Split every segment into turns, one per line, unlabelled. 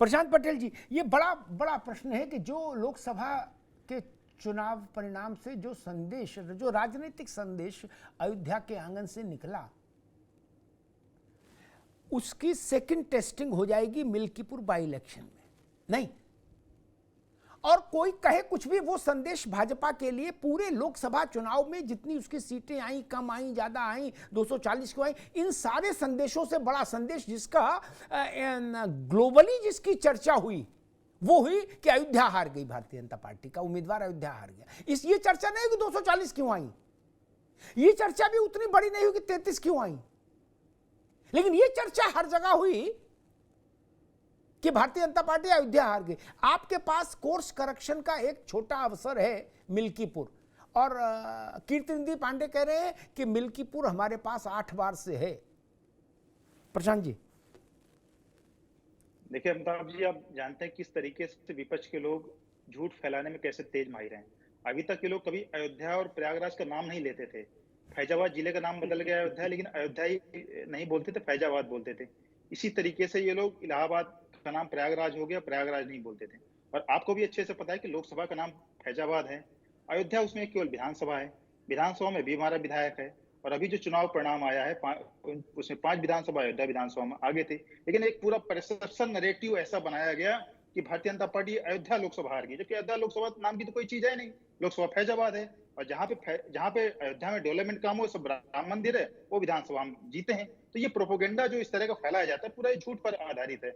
प्रशांत पटेल जी, ये बड़ा बड़ा प्रश्न है कि जो लोकसभा के चुनाव परिणाम से जो संदेश, जो राजनीतिक संदेश अयोध्या के आंगन से निकला, उसकी सेकंड टेस्टिंग हो जाएगी मिल्कीपुर बाई इलेक्शन में। नहीं, और कोई कहे कुछ भी, वो संदेश भाजपा के लिए पूरे लोकसभा चुनाव में जितनी उसकी सीटें आई, कम आई, ज्यादा आई, 240 क्यों आई, इन सारे संदेशों से बड़ा संदेश जिसका ग्लोबली जिसकी चर्चा हुई वो हुई कि अयोध्या हार गई, भारतीय जनता पार्टी का उम्मीदवार अयोध्या हार गया। इस ये चर्चा नहीं हुई कि 240 क्यों आई, ये चर्चा भी उतनी बड़ी नहीं हुई कि 33 क्यों आई, लेकिन ये चर्चा हर जगह हुई कि भारतीय जनता पार्टी अयोध्या हार गई। आपके पास कोर्स करेक्शन का एक छोटा अवसर है मिल्कीपुर, और कीर्तिनिधि पांडे कह रहे हैं कि मिल्कीपुर हमारे पास 8 बार से है। प्रशांत जी,
देखिए अमिताभ जी, आप जानते हैं किस तरीके से विपक्ष के लोग झूठ फैलाने में कैसे तेज माहिर हैं। अभी तक ये लोग कभी अयोध्या और प्रयागराज का नाम नहीं लेते थे। फैजाबाद जिले का नाम बदल गया अयोध्या, लेकिन अयोध्या ही नहीं बोलते थे, फैजाबाद बोलते थे। इसी तरीके से ये लोग इलाहाबाद का नाम प्रयागराज हो गया, प्रयागराज नहीं बोलते थे। और आपको भी अच्छे से पता है कि लोकसभा का नाम फैजाबाद है, अयोध्या उसमें केवल विधानसभा है। विधानसभा में भी हमारा विधायक है, और अभी जो चुनाव परिणाम आया है उसमें 5 विधानसभा अयोध्या विधानसभा में आगे थे, लेकिन एक पूरा परसेप्शन नैरेटिव ऐसा बनाया गया कि भारतीय जनता पार्टी अयोध्या लोकसभा हार गई, जबकि अयोध्या लोकसभा नाम की तो कोई चीज है नहीं, लोकसभा फैजाबाद है। और जहां पे अयोध्या में डेवलपमेंट काम हो, सब राम मंदिर है, वो विधानसभा में जीते हैं। तो ये प्रोपोगेंडा जो इस तरह का फैलाया जाता है पूरा झूठ पर आधारित है।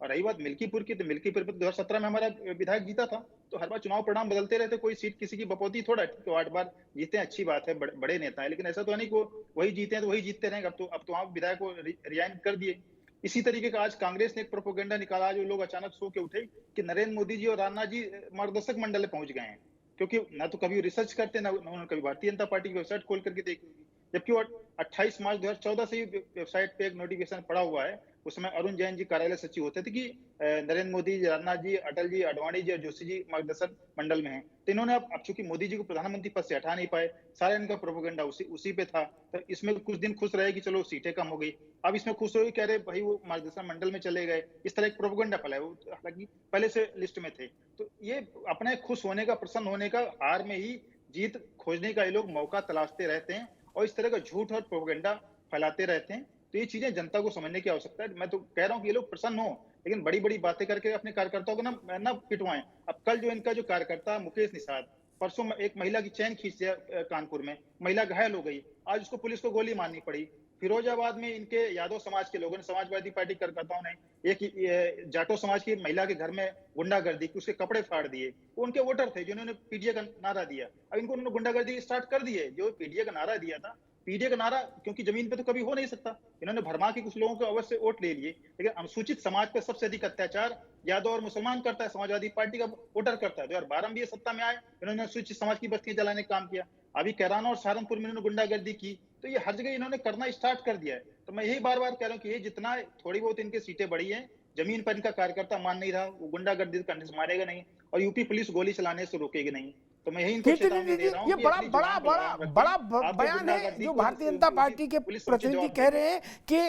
और रही बात मिल्कीपुर की, तो मिल्कीपुर पर 2017 में हमारा विधायक जीता था। तो हर बार चुनाव परिणाम बदलते रहते, कोई सीट किसी की बपौती थोड़ा, तो 8 बार जीते हैं, अच्छी बात है, बड़े नेता है, लेकिन ऐसा तो नहीं को वही जीते हैं तो वही जीतते रहेंगे। अब तो वहां विधायक को रिजाइन कर दिए। इसी तरीके का आज कांग्रेस ने एक प्रोपोगेंडा निकाला, जो लोग अचानक सो के उठे कि नरेंद्र मोदी जी और राजनाथ जी मार्गदर्शक मंडल में पहुंच गए हैं, क्योंकि ना तो कभी रिसर्च करते, ना उन्होंने कभी भारतीय जनता पार्टी की वेबसाइट खोल करके देखी होगी। जबकि वो 28 मार्च 2014 से ही वेबसाइट पे एक नोटिफिकेशन पड़ा हुआ है। उस समय अरुण जैन जी कार्यालय सचिव होते थे कि नरेंद्र मोदी, राजनाथ जी, अटल जी, आडवाणी जी और जोशी जी मार्गदर्शन मंडल में हैं। तो इन्होंने अब चूंकि मोदी जी को प्रधानमंत्री पद से हटा नहीं पाए, सारा इनका प्रोपोगेंडा उसी पे था। तो इसमें कुछ दिन खुश रहे कि चलो सीटें कम हो गई, अब इसमें खुश हो कह रहे भाई वो मार्गदर्शन मंडल में चले गए, इस तरह एक प्रोपोगेंडा फैला है। हालांकि पहले से लिस्ट में थे। तो ये अपने खुश होने का, प्रसन्न होने का, हार में ही जीत खोजने का ये लोग मौका तलाशते रहते हैं और इस तरह का झूठ और प्रोपेगेंडा फैलाते रहते हैं। तो ये चीजें जनता को समझने की आवश्यकता है। मैं तो कह रहा हूँ कि ये लोग प्रसन्न हो, लेकिन बड़ी बड़ी बातें करके अपने कार्यकर्ताओं को ना पिटवाएं। अब कल जो इनका जो कार्यकर्ता मुकेश निषाद, परसों में एक महिला की चैन खींच दिया कानपुर में, महिला घायल हो गई, आज उसको पुलिस को गोली मारनी पड़ी। फिरोजाबाद में इनके यादव समाज के लोगों ने, समाजवादी पार्टी कार्यकर्ताओं ने एक जाटो समाज की महिला के घर में गुंडागर्दी की, उसके कपड़े फाड़ दिए। वो उनके वोटर थे जिन्होंने पीडीए का नारा दिया। अब इनको उन्होंने गुंडागर्दी स्टार्ट कर दी है। जो पीडीए का नारा दिया था, पीडीए का नारा क्योंकि जमीन पे तो कभी हो नहीं सकता, इन्होंने भरमा के कुछ लोगों को अवश्य वोट ले लिए, लेकिन अनुसूचित समाज पर सबसे अधिक अत्याचार यादव और मुसलमान करता है, समाजवादी पार्टी का वोटर करता है। 2012 में ये सत्ता में आए, इन्होंने अनुसूचित समाज की बस्तियां जलाने का काम किया। अभी कैराना और सहारनपुर में इन्होंने गुंडागर्दी की। तो ये हर जगह इन्होंने करना स्टार्ट कर दिया है। तो मैं यही बार बार कह रहा हूँ कि ये जितना थोड़ी बहुत इनके सीटें बढ़ी है, जमीन पर इनका कार्यकर्ता मान नहीं रहा, वो गुंडागर्दी करने से मारेगा नहीं, और यूपी पुलिस गोली चलाने से रोकेगी नहीं। तो मैं यही इनको चेतावनी दे रहा हूं।
ये बड़ा बड़ा बड़ा बड़ा बयान है जो भारतीय जनता पार्टी के प्रतिनिधि कह रहे हैं कि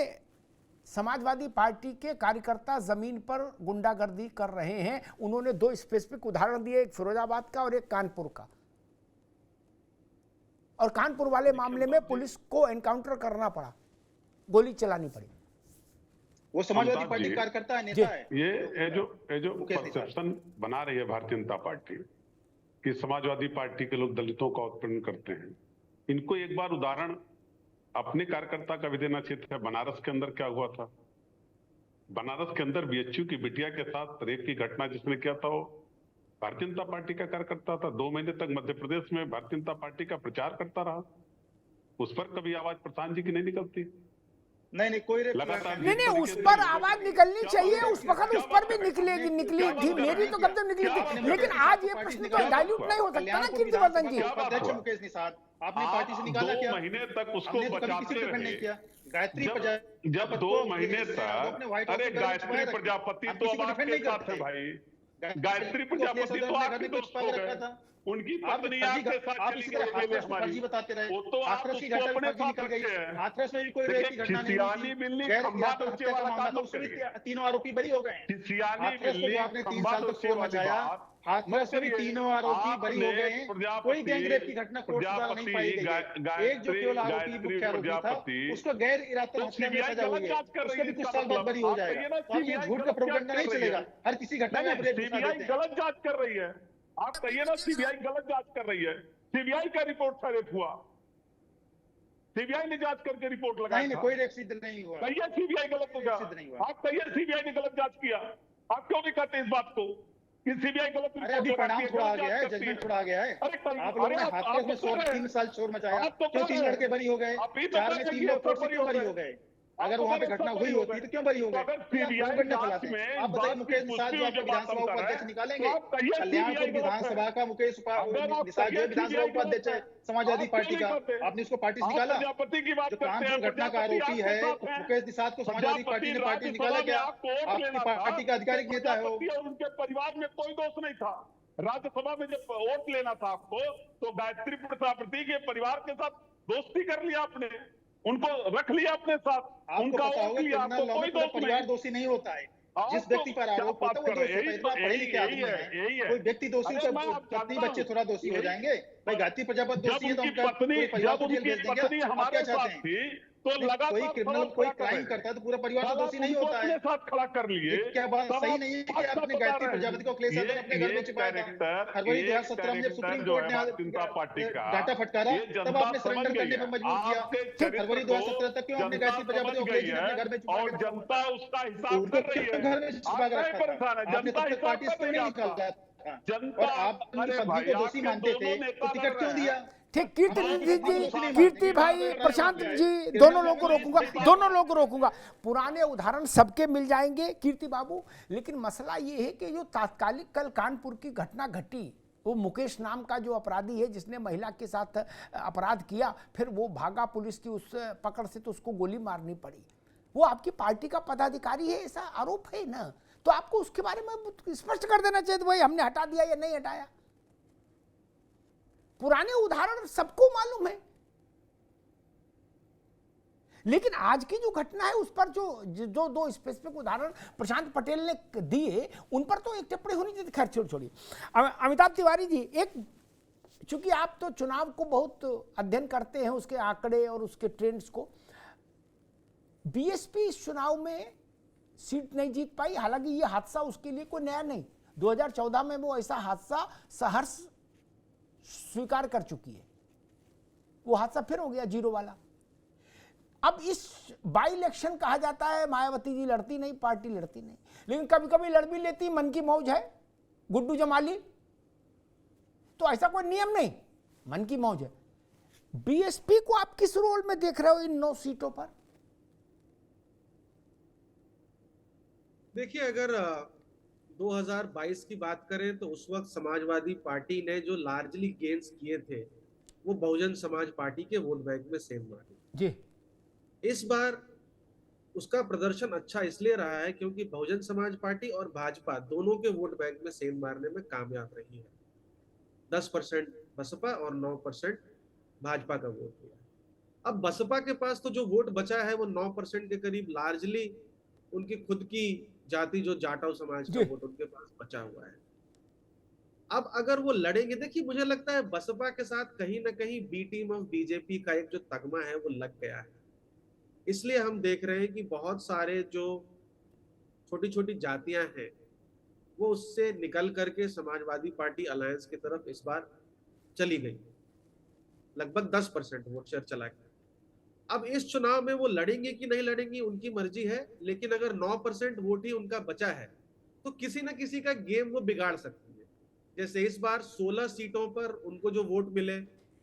समाजवादी पार्टी के कार्यकर्ता जमीन पर गुंडागर्दी कर रहे हैं। उन्होंने 2 स्पेसिफिक उदाहरण दिए, एक फिरोजाबाद का और एक कानपुर का। और कानपुर वाले मामले में पुलिस को एनकाउंटर करना पड़ा, गोली चलानी पड़ी।
वो समाजवादी पार्टी कार्यकर्ता है, नेता है।
ये जो परसेप्शन बना रही है भारतीय जनता पार्टी कि समाजवादी पार्टी के लोग दलितों का उत्पीड़न करते हैं, इनको एक बार उदाहरण अपने कार्यकर्ता का भी देना चाहिए था। बनारस के अंदर क्या हुआ था? बनारस के अंदर बीएचयू की बिटिया के साथ रेप की घटना जिसने किया था, वो भारतीय जनता पार्टी का कार्यकर्ता था। 2 महीने तक मध्य प्रदेश में भारतीय जनता पार्टी का प्रचार करता रहा। उस पर कभी आवाज प्रशांत जी की नहीं निकलती?
नहीं, कोई
लगातार
नहीं, उस पर आवाज निकलनी चाहिए। उस वक्त उस पर भी निकली थी, मेरी तो कब तक निकली थी। लेकिन आज ये प्रश्न तो डाइल्यूट नहीं हो सकता ना कीर्तिवर्धन जी।
अध्यक्ष मुकेश निषाद आपने पार्टी से निकाला क्या?
2 महीने तक उसको बचाते रहे।
गायत्री
जब 2 महीने तक, अरे गायत्री प्रजापति तो अब आपके साथ है भाई। गायत्री प्रजापति तो आपके दोस्त हो गए, उनकी पत्नी आपके साथ चली गई अकेले हमारी,
बताते रहे।
वो तो आप उसको अपने साथ रखे हैं।
हाथरस में भी कोई रेप की घटना नहीं
खिसियानी
हुई
बिल्ली
गैर
खंभा
या तो
नोचे
हत्या का
वाला
मामला
काम
था,
मत
उसमें
करिए।
तीनों आरोपी बरी हो गए।
खिसियानी
हाथरस में
बिल्ली
जो आपने 3
खंभा
साल तक
नोचे
शोर
वाली
मचाया,
बात
हाथरस में भी तीनों आरोपी बरी हो गए हैं। कोई गैंग रेप की घटना कोर्ट द्वारा नहीं पाई गई है। एक जो केवल आरोपी मुख्य आरोपी था उसको गैर इरादतन हत्या में सजा हुई है, उसके भी कुछ साल बाद बरी हो जाएगा। तो अब ये झूठ का प्रोपेगेंडा नहीं चलेगा, हर किसी घटना में आप रेप घुसा
सीबीआई
देते हैं।
गलत जांच कर रही है। आप कहिए ना सीबीआई गलत जांच कर रही है। सीबीआई का रिपोर्ट था रेप हुआ, सीबीआई ने जांच करके रिपोर्ट लगाई।
नहीं, कोई रेप सिद्ध नहीं हुआ।
कहिए सीबीआई गलत होगा,
सिद्ध नहीं हुआ।
आप कहिए सीबीआई ने गलत जांच किया। आप क्यों नहीं कहते इस बात को कि सीबीआई गलत
अरे
रिपोर्ट
अभी परिणाम
लगाती
थोड़ा आ
गलत
गया है,
जांच करती
जजमेंट थोड़ा आ गया है।
अरे
आप लोगों ने
आप
हाथरस में
तो कर रहे हैं।
3 साल शोर मचाया,
आप तो
क्यों
कर
3
रहे
लड़के
हैं।
बरी हो गए,
आप ही तो
4
कर
में
रहे
3
हैं
लोग
कि
कोर्ट से
सब
क्यों
बरी
बरी
हो
हो
गए।
गए?
आप
अगर
तो
वहां पे
कर रहे हैं
घटना
सब
हुई
बरी हो
होती
गए।
तो क्यों बरी हो
तो
गए?
अगर
तो आप
सीबीआई
प्रोपेगेंडा
जांच
फैलाते हैं।
में
आप
इस
बताइए
बात की
मुकेश निषाद
पुष्टि
जो
हुई
आपके
जो बात
विधानसभा
हम कर रहे
उपाध्यक्ष
हैं,
निकालेंगे,
तो आप कहिए
कल्याणपुर
सीबीआई गलत है।
विधानसभा का मुकेश
अगर आप
निषाद जो
कहिए
है विधानसभा
सीबीआई गलत
उपाध्यक्ष
है,
है समाजवादी
आप क्यों
पार्टी
नहीं
का,
करते।
आपने उसको पार्टी से
आप
निकाला?
प्रजापति की बात
जो
करते हैं,
कानपुर घटना का
प्रजापति
आरोपी
आपके
है
साथ है।
मुकेश निषाद को समाजवादी पार्टी
प्रजापति
ने पार्टी से निकाला
राज्यसभा में
क्या?
आपको वोट
आपकी
लेना था,
पार्टी का अधिकारिक
तो
नेता है वो।
प्रजापति और उनके परिवार में कोई दोष नहीं था। राज्यसभा में जब वोट लेना था आपको, तो गायत्री प्रजापति के परिवार के साथ दोस्ती कर लिया आपने, उनको रख लिया अपने साथ,
आपको
उनका
पता
वोट
होगा
लिया,
क्रिमिनल
आपको
लॉ में
कोई
पूरा
दोष
परिवार
नहीं।
दोषी नहीं होता है।
आप
जिस
तो
व्यक्ति पर
क्या
आरोप
बात
होता है वो
कर रहे
दोषी
हैं,
होता है। इतना पढ़े लिखे आदमी है,
यही है।
कोई व्यक्ति दोषी
अरे
तो
मैं आप
पत्नी
जानता
बच्चे
हूं,
थोड़ा दोषी हो
यही
जाएंगे भाई। गायत्री प्रजापति
जब
दोषी है तो
उनकी
उनका
पत्नी
पूरे परिवार
जब
को जेल
उनकी
भेज देंगे।
पत्नी
आप
हमारे
क्या चाहते
साथ
हैं?
थी, तो
नहीं, कोई
लगातार
क्रिमिनल
सवाल
कोई
खड़ा कर रहे
क्राइम
हैं।
करता है तो पूरा परिवार तो
कल आप
दोषी नहीं
उनको
होता है।
अपने साथ खड़ा कर लिए,
ये क्या बात
तब
सही
आप
नहीं है कि
बात का
आपने
बता
गायत्री
रहे
प्रजापति को
हैं।
अखिलेश यादव ने अपने घर में छिपाया था। फरवरी 2017 में जब सुप्रीम
जो
कोर्ट
है
ने
भारतीय जनता पार्टी का,
डाटा फटकारा
ये
तब
जनता
आपने
समझ
सरेंडर
गई
करने
है।
पर मजबूर किया।
आपके
फरवरी
चरित्र
2017 तक क्यों आपने
जनता
गायत्री प्रजापति
समझ
को
गई
अखिलेश जी ने
है,
अपने घर में छुपा
और
के रखा हुआ
जनता
था?
उसका हिसाब
उनको
कर रही
क्यों
है।
घर में छुपा
आप
के
नहीं
रखा था?
परेशान है,
आपने
जनता
तब तक
हिसाब
पार्टी से
कर
क्यों
रही है
नहीं
आपका।
निकाला था?
जनता,
और आप उनकी
अरे
पत्नी
भाई
को दोषी
आपके
मानते
दोनों
थे
नेता
तो
लड़
टिकट क्यों
रहे
दिया?
हैं।
ठीक, कीर्ति
हाँ,
जी,
आप दोषी नहीं
कीर्ति
मानते।
भाई,
आप
प्रशांत
आप
जी,
आप
दोनों
आप
लोगों को
आप
रोकूंगा,
आप
दोनों लोगों को रोकूंगा। पुराने उदाहरण सबके मिल जाएंगे कीर्ति बाबू, लेकिन मसला ये है कि जो तात्कालिक कल कानपुर की घटना घटी, वो मुकेश नाम का जो अपराधी है जिसने महिला के साथ अपराध किया, फिर वो भागा पुलिस की उस पकड़ से, तो उसको गोली मारनी पड़ी। वो आपकी पार्टी का पदाधिकारी है, ऐसा आरोप है ना, तो आपको उसके बारे में स्पष्ट कर देना चाहिए भाई हमने हटा दिया या नहीं हटाया। पुराने उदाहरण सबको मालूम है, लेकिन आज की जो घटना है उस पर जो दो स्पेसिफिक उदाहरण प्रशांत पटेल ने दिए, उन पर तो एक टिप्पणी होनी चाहिए। खैर छोड़िए। अमिताभ तिवारी जी, एक चूंकि आप तो चुनाव को बहुत अध्ययन करते हैं, उसके आंकड़े और उसके ट्रेंड्स को, बीएसपी इस चुनाव में सीट नहीं जीत पाई। हालांकि ये हादसा उसके लिए कोई नया नहीं, 2014 में वो ऐसा हादसा सहर्ष स्वीकार कर चुकी है, वो हादसा फिर हो गया जीरो वाला। अब इस बाई इलेक्शन कहा जाता है मायावती जी लड़ती नहीं, पार्टी लड़ती नहीं, लेकिन कभी कभी लड़ भी लेती, मन की मौज है, गुड्डू जमाली, तो ऐसा कोई नियम नहीं, मन की मौज है। बीएसपी को आप किस रोल में देख रहे हो इन 9 सीटों पर?
देखिए, अगर 2022 की बात करें तो उस वक्त समाजवादी पार्टी ने जो लार्जली गेन्स किए थे वो बहुजन समाज पार्टी के वोट बैंक में सेंध मारे
जी।
इस बार उसका प्रदर्शन अच्छा इसलिए रहा है क्योंकि बहुजन समाज पार्टी और भाजपा दोनों के वोट बैंक में सेंध मारने में कामयाब रही है। 10% बसपा और 9% भाजपा का वोट दिया। अब बसपा के पास तो जो वोट बचा है वो 9% के करीब लार्जली उनकी खुद की जाति, जो जाटव समाज का वोट उनके पास बचा हुआ है। अब अगर वो लड़ेंगे, देखिए मुझे लगता है बसपा के साथ कहीं ना कहीं बी टीम ऑफ बीजेपी का एक जो तगमा है वो लग गया है। इसलिए हम देख रहे हैं कि बहुत सारे जो छोटी छोटी जातियां हैं वो उससे निकल करके समाजवादी पार्टी अलायंस की तरफ इस बार चली गई। लगभग 10% वोट शेयर चला गया। अब इस चुनाव में वो लड़ेंगे कि नहीं लड़ेंगी उनकी मर्जी है, लेकिन अगर 9% वोट ही उनका बचा है तो किसी ना किसी का गेम वो बिगाड़ सकती है। जैसे इस बार 16 सीटों पर उनको जो वोट मिले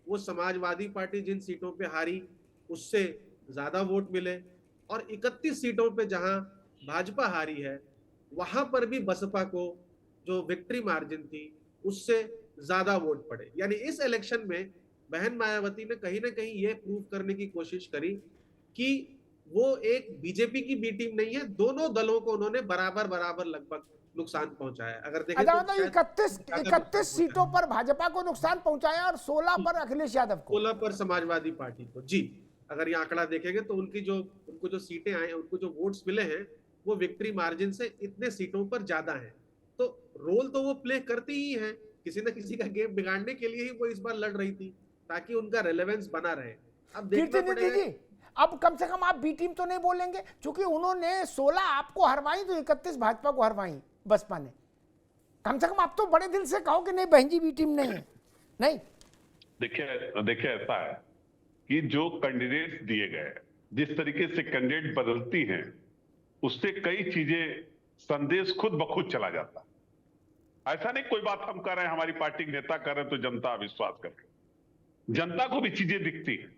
वो समाजवादी पार्टी जिन सीटों पे हारी उससे ज्यादा वोट मिले, और 31 सीटों पे जहां भाजपा हारी है वहां पर भी बसपा को जो विक्ट्री मार्जिन थी उससे ज्यादा वोट पड़े। यानी इस इलेक्शन में बहन मायावती ने कहीं ना कहीं ये प्रूव करने की कोशिश करी कि वो एक बीजेपी की बी टीम नहीं है, दोनों दलों को उन्होंने बराबर बराबर लगभग नुकसान पहुंचाया। अगर देखें
अच्छा,
तो
मतलब
शायद
31 सीटों पर भाजपा को नुकसान पहुंचाया और 16 पर अखिलेश यादव को।
16 पर समाजवादी पार्टी को, जी। अगर ये आंकड़ा देखेंगे तो उनको जो सीटें आए, उनको जो वोट्स मिले हैं, वो विक्ट्री मार्जिन से इतने सीटों पर ज्यादा है। तो रोल तो वो प्ले करती ही है, किसी ना किसी का गेम बिगाड़ने के लिए ही वो इस बार लड़ रही थी, ताकि उनका रेलेवेंस बना रहे। अब देखना
कीर्ति
पड़ेगा।
जी, अब कम से कम आप बी टीम तो नहीं बोलेंगे, क्योंकि उन्होंने 16 आपको हरवाई तो 31 भाजपा को हरवाई बसपा ने। कम से कम आप तो बड़े दिल से कहो कि नहीं बहन जी बी टीम नहीं है। नहीं,
देखिए ऐसा है कि जो कैंडिडेट्स दिए गए, जिस तरीके से कैंडिडेट बदलती हैं, उससे कई चीजें संदेश खुद ब खुद चला जाता। ऐसा नहीं कोई बात हम कर रहे हैं, हमारी पार्टी के नेता कर रहे हैं तो जनता विश्वास कर रही है। जनता को भी चीजें दिखती है,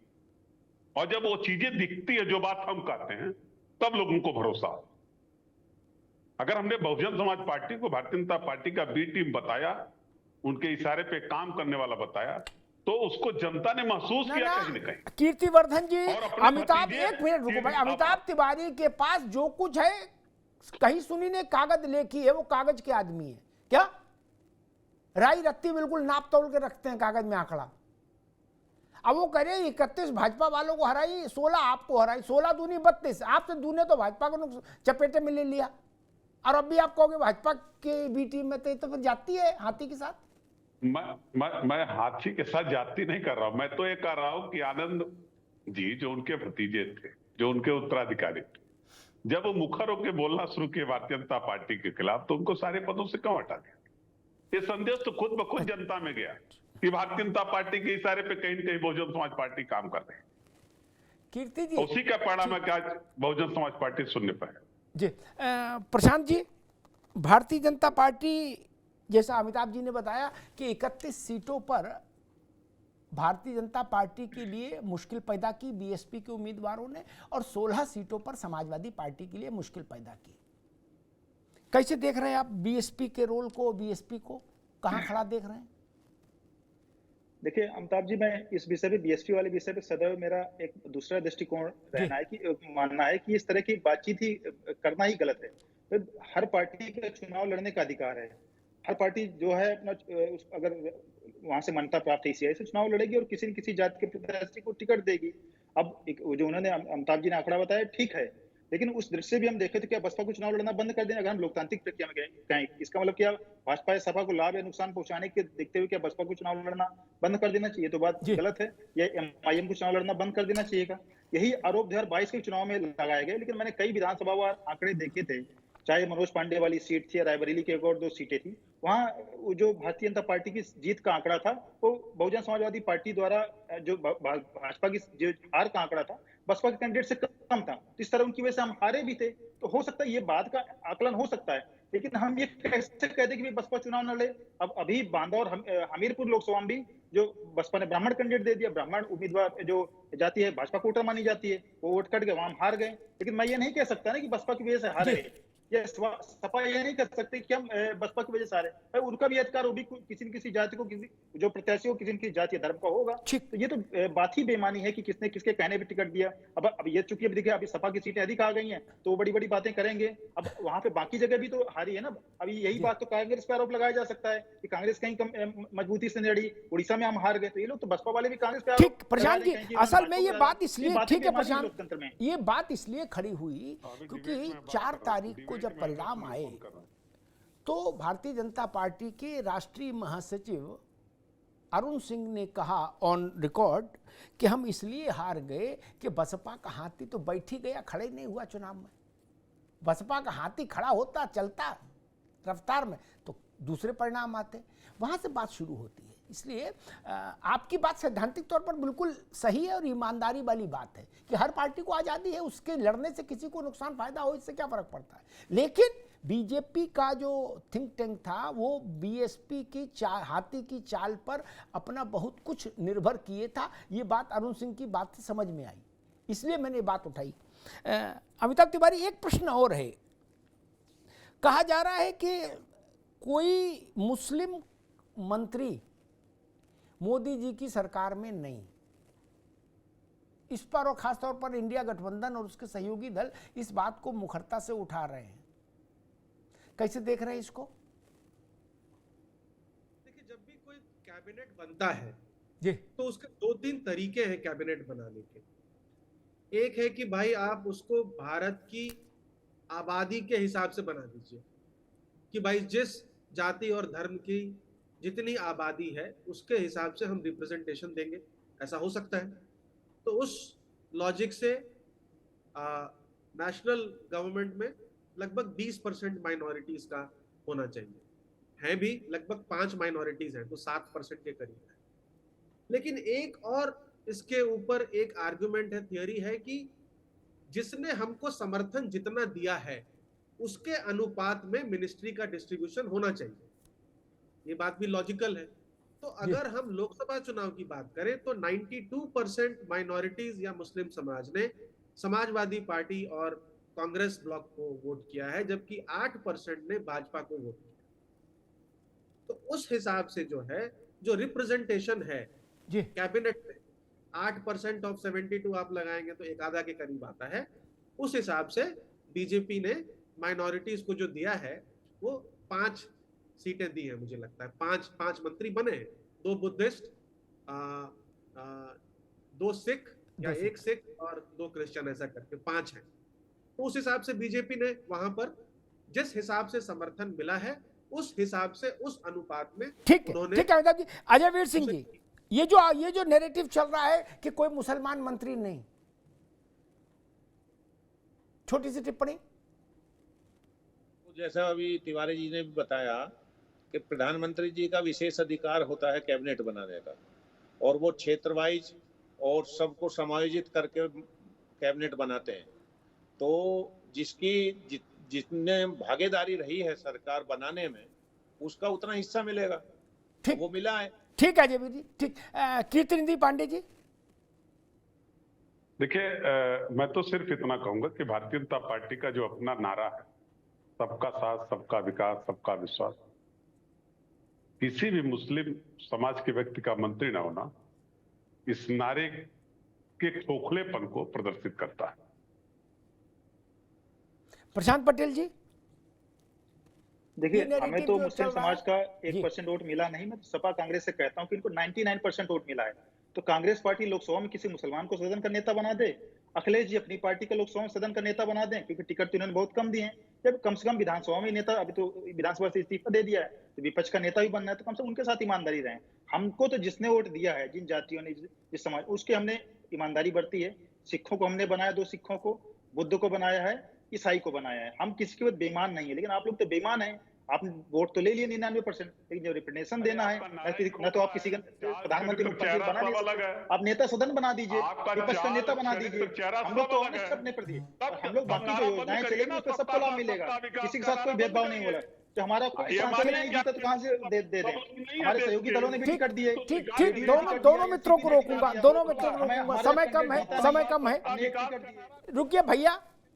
और जब वो चीजें दिखती है जो बात हम कहते हैं, तब लोगों को भरोसा हो। अगर हमने बहुजन समाज पार्टी को भारतीय जनता पार्टी का बी टीम बताया, उनके इशारे पे काम करने वाला बताया, तो उसको जनता ने महसूस किया कहीं न कहीं।
कीर्तिवर्धन जी,
और अपने
अमिताभ,
भतीजे-
एक मिनट रुको भाई, अमिताभ तिवारी के पास जो कुछ है, कहीं सुनी ने कागज लेखी है, वो कागज के आदमी है क्या? राई रत्ती बिल्कुल नाप तोल के रखते हैं कागज में आंकड़ा। अब वो कह रहे 31 भाजपा वालों को हराई, 16 आपको हराई, 16 दूनी 32, आपसे दूने तो भाजपा को चपेटे में ले लिया, और अब भी आप कहोगे भाजपा के बी टीम में तो फिर जाती है हाथी के साथ।
मैं हाथी के साथ जाती नहीं कर रहा हूं, मैं तो ये कह रहा हूं कि आनंद जी जो उनके भतीजे थे, जो उनके उत्तराधिकारी थे, जब वो मुखर होकर बोलना शुरू किए भारतीय जनता पार्टी के खिलाफ, तो उनको सारे पदों से क्यों हटा दिया? ये संदेश तो खुद ब खुद जनता में गया कि भारतीय जनता पार्टी के इशारे पे कहीं न कहीं बहुजन समाज पार्टी काम कर रही है।
कीर्ति जी,
उसी का परिणाम है कि आज बहुजन समाज पार्टी शून्य पर है।
जी प्रशांत जी, भारतीय जनता पार्टी, जैसा अमिताभ जी ने बताया कि 31 सीटों पर भारतीय जनता पार्टी के लिए मुश्किल पैदा की बीएसपी के उम्मीदवारों ने, और 16 सीटों पर समाजवादी पार्टी के लिए मुश्किल पैदा की। कैसे देख रहे हैं आप बीएसपी के रोल को, बीएसपी को कहां खड़ा देख रहे हैं?
देखिए अमिताभ जी, मैं इस विषय पे, बीएसपी वाले विषय पे सदैव मेरा एक दूसरा दृष्टिकोण रहना है कि मानना है कि इस तरह की बातचीत ही करना ही गलत है। तो हर पार्टी का चुनाव लड़ने का अधिकार है। हर पार्टी जो है अपना अगर वहां से मान्यता प्राप्त है से चुनाव लड़ेगी और किसी न किसी जाति के प्रत्याशी को टिकट देगी। अब जो उन्होंने अमिताभ जी ने आंकड़ा बताया ठीक है, लेकिन उस दृष्टि से भी हम देखें तो क्या बसपा को चुनाव लड़ना बंद कर दें अगर हम लोकतांत्रिक प्रक्रिया में गए? इसका मतलब क्या भाजपा या सपा को लाभ या नुकसान पहुंचाने के देखते हुए क्या बसपा को चुनाव लड़ना बंद कर देना चाहिए? तो बात गलत है। या एमआईएम को चुनाव लड़ना बंद कर देना चाहिए? यही आरोप 2022 के चुनाव में लगाए गए। लेकिन मैंने कई विधानसभा आंकड़े देखे थे, चाहे मनोज पांडे वाली सीट थी या रायबरेली की एक और 2 सीटें थी, वहां जो भारतीय जनता पार्टी की जीत का आंकड़ा था वो बहुजन समाजवादी पार्टी द्वारा जो भाजपा की जो हार का आंकड़ा था बसपा के कैंडिडेट से कम था। तो इस तरह उनकी वजह से हम हारे भी थे। तो हो सकता है ये बात का आकलन हो सकता है, लेकिन हम ये कैसे कहते कि बसपा चुनाव न लड़े? अब अभी बांदा और हमीरपुर लोकसभा में भी जो बसपा ने ब्राह्मण कैंडिडेट दे दिया, ब्राह्मण उम्मीदवार जो जाती है भाजपा को वोटर मानी जाती है, वो वोट कट गए, वहां हार गए। लेकिन मैं ये नहीं कह सकता ना कि बसपा की वजह से हारे, या सपा ये नहीं कर सकते कि हम बसपा की वजह से आ रहे हैं। उनका भी अधिकार, वो भी किसी न किसी जाति को, किसी जो प्रत्याशी हो किसी न किसी जाति धर्म का होगा। तो ये तो बात ही बेईमानी है कि किसने किसके कहने पे टिकट दिया। अब ये चूंकि अब देखिए अभी सपा की सीटें अधिक आ गई हैं तो वो बड़ी बड़ी बातें करेंगे। अब वहां पे बाकी जगह भी तो हारी है ना। अभी यही बात तो कांग्रेस पे आरोप लगाया जा सकता है कि कांग्रेस कहीं कम मजबूती से लड़ी, उड़ीसा में हम हार गए। तो ये लोग तो बसपा वाले भी कांग्रेस पे
ठीक प्रशांत जी, असल में ये बात इसलिए, ठीक है प्रशांत, ये बात इसलिए खड़ी हुई क्योंकि 4 तारीख को जब परिणाम आए तो भारतीय जनता पार्टी के राष्ट्रीय महासचिव अरुण सिंह ने कहा ऑन रिकॉर्ड कि हम इसलिए हार गए कि बसपा का हाथी तो बैठ ही गया, खड़े नहीं हुआ चुनाव में। बसपा का हाथी खड़ा होता, चलता रफ्तार में, तो दूसरे परिणाम आते। वहां से बात शुरू होती है। इसलिए आपकी बात सैद्धांतिक तौर पर बिल्कुल सही है और ईमानदारी वाली बात है कि हर पार्टी को आज़ादी है, उसके लड़ने से किसी को नुकसान फायदा हो इससे क्या फर्क पड़ता है। लेकिन बीजेपी का जो थिंक टैंक था वो बीएसपी की हाथी की चाल पर अपना बहुत कुछ निर्भर किए था। ये बात अरुण सिंह की बात से समझ में आई, इसलिए मैंने बात उठाई। अमिताभ तिवारी, एक प्रश्न और है। कहा जा रहा है कि कोई मुस्लिम मंत्री मोदी जी की सरकार में नहीं, इस पर और खासतौर पर इंडिया गठबंधन और उसके सहयोगी दल इस बात को मुखरता से उठा रहे हैं। कैसे देख रहे हैं इसको?
देखिए, जब भी कोई कैबिनेट बनता है
जी,
तो उसके 2-3 तरीके हैं कैबिनेट बनाने के। एक है कि भाई आप उसको भारत की आबादी के हिसाब से बना दीजिए कि भाई जिस जाति और धर्म की जितनी आबादी है उसके हिसाब से हम रिप्रेजेंटेशन देंगे, ऐसा हो सकता है। तो उस लॉजिक से नेशनल गवर्नमेंट में लगभग 20% माइनॉरिटीज का होना चाहिए, हैं भी लगभग 5 माइनॉरिटीज हैं, तो 7% के करीब है। लेकिन एक और इसके ऊपर एक आर्गुमेंट है, थियरी है कि जिसने हमको समर्थन जितना दिया है उसके अनुपात में मिनिस्ट्री का डिस्ट्रीब्यूशन होना चाहिए। ये बात भी लॉजिकल है। तो अगर हम लोकसभा चुनाव की बात करें तो 92% माइनॉरिटीज या मुस्लिम समाज ने समाजवादी पार्टी और कांग्रेस ब्लॉक को वोट किया है, जबकि 8% ने भाजपा को वोट किया। तो उस हिसाब से जो है, जो रिप्रेजेंटेशन है
जी,
कैबिनेट में 8% ऑफ 72 आप लगाएंगे तो एक आधा के करीब आता है। उस हिसाब से बीजेपी ने माइनॉरिटीज को जो दिया है वो 5 सीटें दी है, मुझे लगता है 5 मंत्री बने हैं, 2 बुद्धिस्ट, 2 सिख या 1 सिख और 2 क्रिश्चियन, ऐसा करके 5 हैं। तो उस हिसाब से बीजेपी ने वहां पर जिस हिसाब से समर्थन मिला है उस हिसाब से उस अनुपात में
ठीक है,
उन्होंने
ठीक है अमिताभ जी। अजय वीर सिंह जी, ये जो नैरेटिव चल रहा है कि कोई मुसलमान मंत्री नहीं, छोटी सी टिप्पणी।
जैसा अभी तिवारी जी ने भी बताया कि प्रधानमंत्री जी का विशेष अधिकार होता है कैबिनेट बनाने का, और वो क्षेत्र वाइज और सबको समायोजित करके कैबिनेट बनाते हैं। तो जिसकी जितने भागीदारी रही है सरकार बनाने में, उसका उतना हिस्सा मिलेगा,
ठीक,
वो मिला है।
ठीक है अजय वीर जी, ठीक। कीर्तिनिधि पांडे जी।
देखिए, मैं तो सिर्फ इतना कहूंगा कि भारतीय जनता पार्टी का जो अपना नारा है, सबका साथ, सबका विकास, सबका विश्वास, किसी भी मुस्लिम समाज के व्यक्ति का मंत्री ना होना इस नारे के खोखलेपन को प्रदर्शित करता है।
प्रशांत पटेल जी,
देखिए,
ये narrative
हमें तो
जो
मुस्लिम
चल रहा
समाज का
जी।
1% वोट मिला नहीं। मैं तो सपा कांग्रेस से कहता हूं कि इनको 99% वोट मिला है। तो कांग्रेस पार्टी लोकसभा में किसी मुसलमान को सदन का नेता बना दे, अखिलेश जी अपनी पार्टी के लोकसभा में सदन का नेता बना दें, क्योंकि टिकट तो इन्होंने बहुत कम दिए हैं। जब कम से कम विधानसभा में नेता, अभी तो विधानसभा से इस्तीफा दे दिया है, तो विपक्ष का नेता भी बनना है, तो कम से कम उनके साथ ईमानदारी रहें। हमको तो जिसने वोट दिया है, जिन जातियों ने, जिस समाज, उसके हमने ईमानदारी बरती है। सिखों को हमने बनाया, 2 सिखों को, बुद्ध को बनाया है, ईसाई को बनाया है। हम किसी के बेईमान नहीं है, लेकिन आप लोग तो बेईमान हैं। आपने वोट तो ले लिए 99%, लेकिन जब रिप्रेजेंटेशन देना है, न तो आप किसी का प्रधानमंत्री मुख्यमंत्री बना नहीं सकते, आप नेता सदन बना दीजिए, विपक्ष का नेता बना दीजिए। हम लोग तो ऑनेस्ट अपने प्रति, और हम लोग बाकी जो योजनाएं चलेंगी उस पर सबको लाभ मिलेगा, किसी के साथ कोई भेदभाव नहीं हो रहा है। तो हमारा कोई सांसद नहीं जीता तो कहां से दे दें? हमारे सहयोगी दलों ने भी टिकट दिए।
ठीक ठीक, दोनों मित्रों को रोकूंगा, दोनों मित्रों को रोकूंगा, समय कम है, समय कम है। रुकिए भैया,